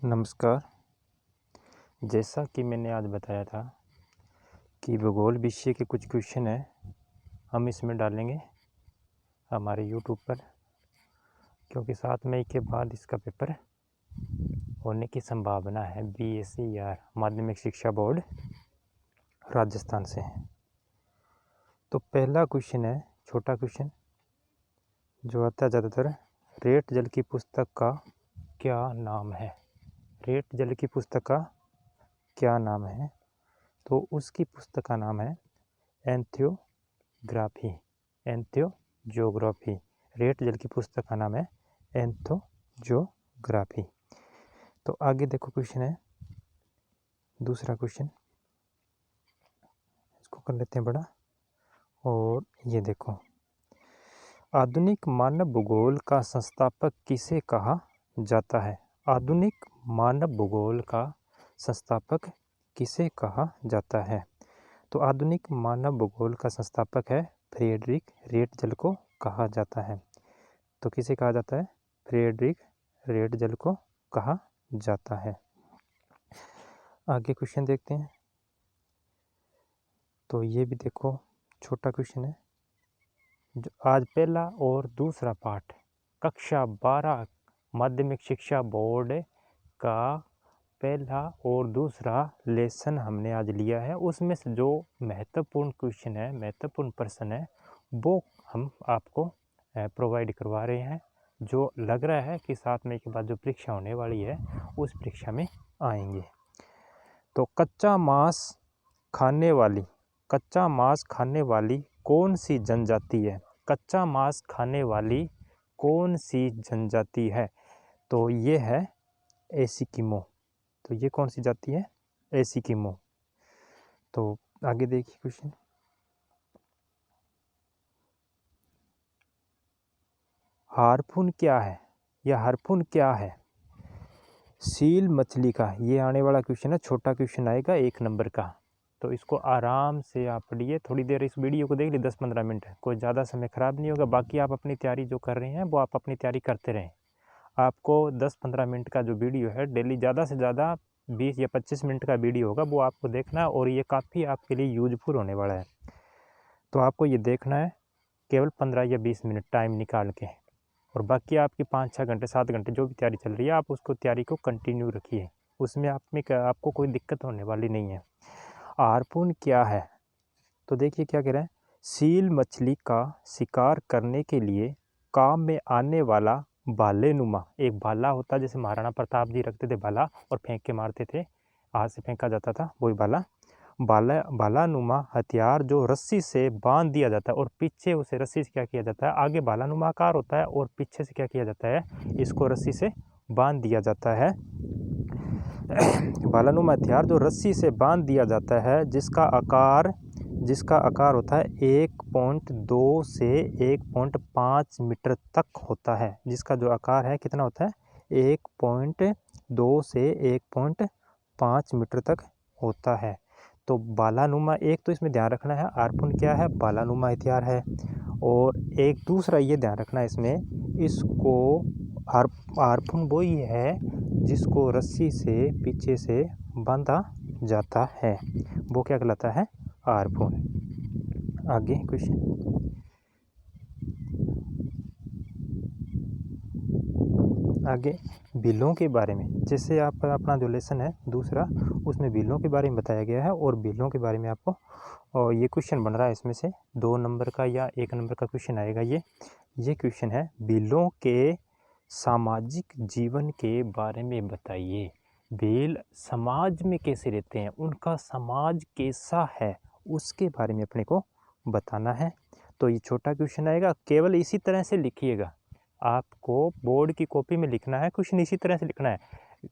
नमस्कार। जैसा कि मैंने आज बताया था कि भूगोल विषय के कुछ क्वेश्चन हैं, हम इसमें डालेंगे हमारे यूट्यूब पर, क्योंकि 7 मई के बाद इसका पेपर होने की संभावना है। BSER माध्यमिक शिक्षा बोर्ड राजस्थान से। तो पहला क्वेश्चन है, छोटा क्वेश्चन जो आता है ज़्यादातर, रेत जल की पुस्तक का क्या नाम है? रेत जल की पुस्तक का क्या नाम है? तो उसकी पुस्तक का नाम है एंथियोग्राफी। एंथियोजियोग्राफी। रेत जल की पुस्तक का नाम है एंथियोजियोग्राफी। तो आगे देखो, क्वेश्चन है दूसरा क्वेश्चन, इसको कर लेते हैं बड़ा। और ये देखो, आधुनिक मानव भूगोल का संस्थापक किसे कहा जाता है? आधुनिक मानव भूगोल का संस्थापक किसे कहा जाता है? तो आधुनिक मानव भूगोल का संस्थापक है फ्रेडरिक रेटजल को कहा जाता है। तो किसे कहा जाता है? फ्रेडरिक रेटजल को कहा जाता है। आगे क्वेश्चन देखते हैं। तो ये भी देखो, छोटा क्वेश्चन है जो आज पहला और दूसरा पाठ कक्षा 12 माध्यमिक शिक्षा बोर्ड का पहला और दूसरा लेसन हमने आज लिया है। उसमें से जो महत्वपूर्ण क्वेश्चन है, महत्वपूर्ण प्रश्न है, वो हम आपको प्रोवाइड करवा रहे हैं, जो लग रहा है कि 7 मई के बाद जो परीक्षा होने वाली है उस परीक्षा में आएंगे। तो कच्चा मांस खाने वाली कौन सी जनजाति है? कच्चा मांस खाने वाली कौन सी जनजाति है? तो ये है एस्किमो। तो ये कौन सी जाति है? एस्किमो। तो आगे देखिए क्वेश्चन, हार्पून क्या है? यह हार्पून क्या है? सील मछली का। ये आने वाला क्वेश्चन है, छोटा क्वेश्चन आएगा 1 नंबर का। तो इसको आराम से आप पढ़िए, थोड़ी देर इस वीडियो को देख लीजिए, 10-15 मिनट, कोई ज़्यादा समय ख़राब नहीं होगा। बाकी आप अपनी तैयारी जो कर रहे हैं वो आप अपनी तैयारी करते रहें। आपको 10-15 मिनट का जो वीडियो है डेली, ज़्यादा से ज़्यादा 20 या 25 मिनट का वीडियो होगा, वो आपको देखना है और ये काफ़ी आपके लिए यूजफुल होने वाला है। तो आपको ये देखना है केवल 15 या 20 मिनट टाइम निकाल के, और बाकी आपकी 5-6 घंटे 7 घंटे जो भी तैयारी चल रही है, आप उसको तैयारी को कंटिन्यू रखिए, उसमें आपको कोई दिक्कत होने वाली नहीं है। हार्पून क्या है? तो देखिए क्या कह रहे हैं, सील मछली का शिकार करने के लिए काम में आने वाला भालेनुमा, एक भाला होता है, जैसे महाराणा प्रताप जी रखते थे भाला और फेंक के मारते थे, हाथ से फेंका जाता था, वही भालानुमा हथियार जो रस्सी से बांध दिया जाता है और पीछे उसे रस्सी से क्या किया जाता है, आगे भालानुमा आकार होता है और पीछे से क्या किया जाता है, इसको रस्सी से बांध दिया जाता है। भालानुमा हथियार जो रस्सी से बांध दिया जाता है, जिसका आकार होता है 1.2 से 1.5 मीटर तक होता है। जिसका जो आकार है कितना होता है? 1.2 से 1.5 मीटर तक होता है। तो भालानुमा, एक तो इसमें ध्यान रखना है हार्पून क्या है, भालानुमा हथियार है। और एक दूसरा ये ध्यान रखना है इसमें, इसको हार्पून वो ही है जिसको रस्सी से पीछे से बांधा जाता है, वो क्या कहलाता है? हार्पून। आगे क्वेश्चन, आगे बिलों के बारे में, जैसे आप अपना जो लेसन है दूसरा, उसमें बिलों के बारे में बताया गया है, और बिलों के बारे में आपको, और ये क्वेश्चन बन रहा है, इसमें से 2 नंबर का या 1 नंबर का क्वेश्चन आएगा। ये क्वेश्चन है, बिलों के सामाजिक जीवन के बारे में बताइए। बिल समाज में कैसे रहते हैं, उनका समाज कैसा है, उसके बारे में अपने को बताना है। तो ये छोटा क्वेश्चन आएगा, केवल इसी तरह से लिखिएगा। आपको बोर्ड की कॉपी में लिखना है, क्वेश्चन इसी तरह से लिखना है।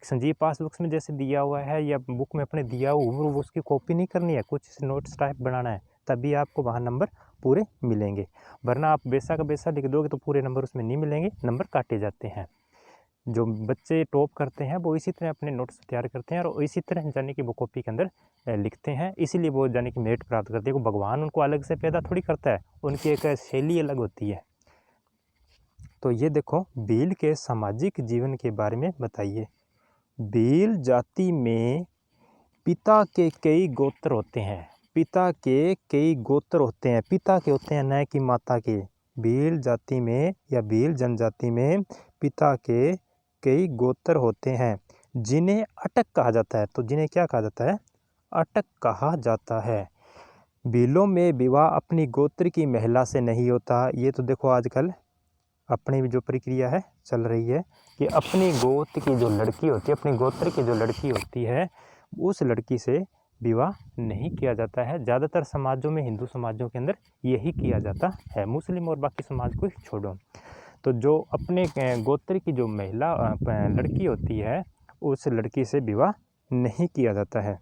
संजीव पासबुक्स में जैसे दिया हुआ है या बुक में अपने दिया हुआ, वो उसकी कॉपी नहीं करनी है, कुछ नोट्स टाइप बनाना है, तभी आपको वहाँ नंबर पूरे मिलेंगे। वरना आप वैसा का वैसा लिख दोगे तो पूरे नंबर उसमें नहीं मिलेंगे, नंबर काटे जाते हैं। जो बच्चे टॉप करते हैं वो इसी तरह अपने नोट्स तैयार करते हैं और इसी तरह जाने कि वो कॉपी के अंदर लिखते हैं, इसीलिए वो जाने कि मेरिट प्राप्त करते हैं। भगवान उनको अलग से पैदा थोड़ी करता है, उनकी एक शैली अलग होती है। तो ये देखो, भील के सामाजिक जीवन के बारे में बताइए। भील जाति में पिता के कई गोत्र होते हैं। पिता के कई गोत्र होते हैं, पिता के होते हैं न कि माता के। भील जाति में या भील जनजाति में पिता के कई गोत्र होते हैं जिन्हें अटक कहा जाता है। तो जिन्हें क्या कहा जाता है? अटक कहा जाता है। भीलों में विवाह अपनी गोत्र की महिला से नहीं होता। ये तो देखो आजकल अपनी भी जो प्रक्रिया है चल रही है कि अपनी गोत्र की जो लड़की होती है, अपनी गोत्र की जो लड़की होती है, उस लड़की से विवाह नहीं किया जाता है। ज़्यादातर समाजों में, हिंदू समाजों के अंदर यही किया जाता है, मुस्लिम और बाकी समाज को छोड़ो। तो जो अपने गोत्र की जो महिला लड़की होती है, उस लड़की से विवाह नहीं किया जाता है।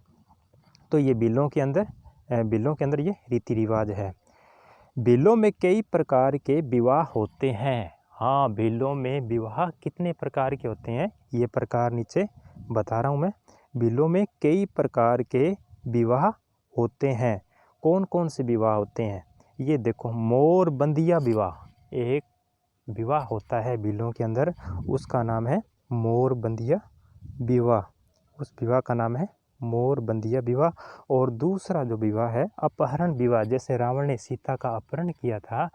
तो ये बिलों के अंदर ये रीति रिवाज है। बिलों में कई प्रकार के विवाह होते हैं। हाँ, बिलों में विवाह कितने प्रकार के होते हैं ये प्रकार नीचे बता रहा हूँ मैं। बिलों में कई प्रकार के विवाह होते हैं। कौन कौन से विवाह होते हैं ये देखो। मोरबंदिया विवाह एक विवाह होता है बिलों के अंदर, उसका नाम है मोरबंदिया विवाह। उस विवाह का नाम है मोरबंदिया विवाह। और दूसरा जो विवाह है अपहरण विवाह। जैसे रावण ने सीता का अपहरण किया था,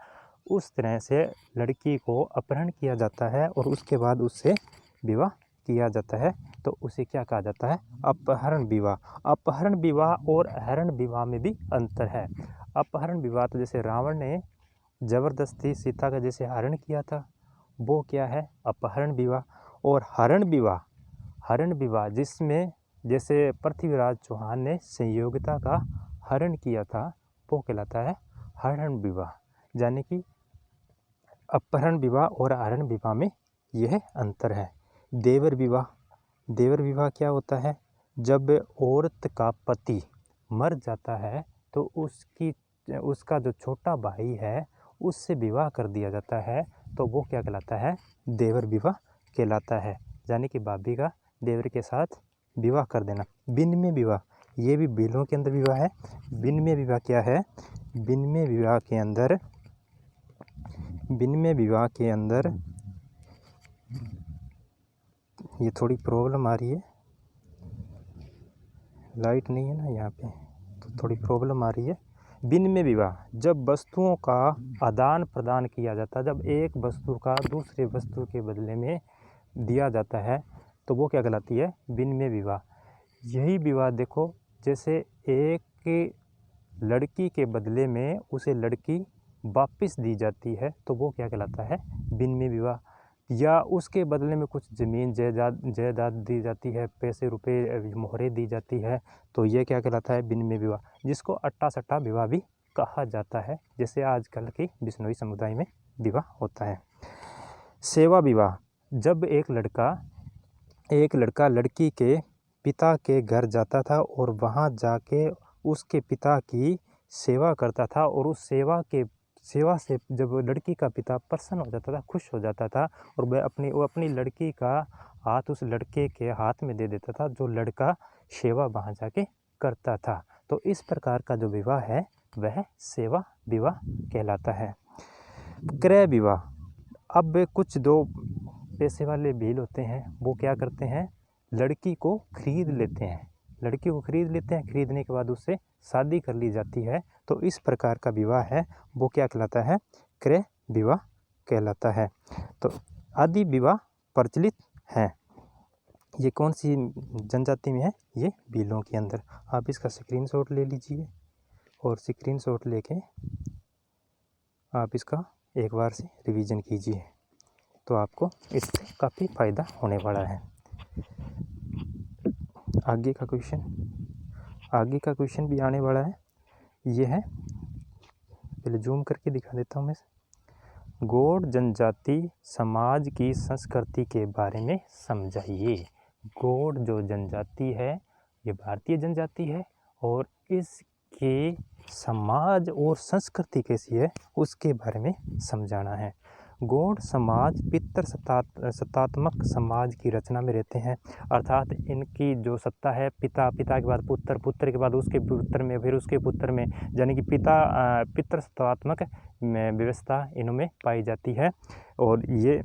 उस तरह से लड़की को अपहरण किया जाता है और उसके बाद उससे विवाह किया जाता है, तो उसे क्या कहा जाता है? अपहरण विवाह। अपहरण विवाह और हरण विवाह में भी अंतर है। अपहरण विवाह तो जैसे रावण ने ज़बरदस्ती सीता का जैसे हरण किया था, वो क्या है? अपहरण विवाह। और हरण विवाह जिसमें जैसे पृथ्वीराज चौहान ने संयोगिता का हरण किया था, वो कहलाता है हरण विवाह। यानी कि अपहरण विवाह और हरण विवाह में यह अंतर है। देवर विवाह। देवर विवाह क्या होता है? जब औरत का पति मर जाता है तो उसका जो छोटा भाई है उससे विवाह कर दिया जाता है, तो वो क्या कहलाता है? देवर विवाह कहलाता है। यानी कि भाभी का देवर के साथ विवाह कर देना। विनिमय विवाह, ये भी बिलों के अंदर विवाह है। विनिमय विवाह क्या है? विनिमय विवाह के अंदर ये थोड़ी प्रॉब्लम आ रही है, लाइट नहीं है ना यहाँ पे, तो थोड़ी प्रॉब्लम आ रही है। विनिमय विवाह जब वस्तुओं का आदान प्रदान किया जाता है, जब एक वस्तु का दूसरे वस्तु के बदले में दिया जाता है, तो वो क्या कहलाती है? विनिमय विवाह। यही विवाह देखो, जैसे एक लड़की के बदले में उसे लड़की वापस दी जाती है, तो वो क्या कहलाता है? विनिमय विवाह। या उसके बदले में कुछ ज़मीन जायदाद दी जाती है, पैसे रुपए मोहरें दी जाती है, तो ये क्या कहलाता है? विनिमय विवाह, जिसको अट्टा सट्टा विवाह भी कहा जाता है, जैसे आजकल की बिश्नोई समुदाय में विवाह होता है। सेवा विवाह, जब एक लड़का लड़की के पिता के घर जाता था और वहाँ जाके उसके पिता की सेवा करता था, और उस सेवा से जब लड़की का पिता प्रसन्न हो जाता था, खुश हो जाता था, और वो अपनी लड़की का हाथ उस लड़के के हाथ में दे देता था, जो लड़का सेवा वहाँ जाके करता था। तो इस प्रकार का जो विवाह है वह सेवा विवाह कहलाता है। क्रय विवाह, अब कुछ दो पैसे वाले भील होते हैं, वो क्या करते हैं? लड़की को खरीद लेते हैं। खरीदने के बाद उससे शादी कर ली जाती है, तो इस प्रकार का विवाह है वो क्या कहलाता है? क्रय विवाह कहलाता है। तो आदि विवाह प्रचलित हैं। ये कौन सी जनजाति में है? ये भीलों के अंदर। आप इसका स्क्रीनशॉट ले लीजिए और स्क्रीनशॉट लेके आप इसका एक बार से रिवीजन कीजिए, तो आपको इससे काफ़ी फ़ायदा होने वाला है। आगे का क्वेश्चन भी आने वाला है। ये है, पहले जूम करके दिखा देता हूँ मैं। गौड़ जनजाति समाज की संस्कृति के बारे में समझाइए। गौड़ जो जनजाति है ये भारतीय जनजाति है, और इसके समाज और संस्कृति कैसी है उसके बारे में समझाना है। गौड़ समाज पितृसत्तात्मक समाज की रचना में रहते हैं, अर्थात इनकी जो सत्ता है पिता के बाद पुत्र के बाद उसके पुत्र में, फिर उसके पुत्र में, यानी कि पितृसत्तात्मक व्यवस्था इनमें पाई जाती है। और ये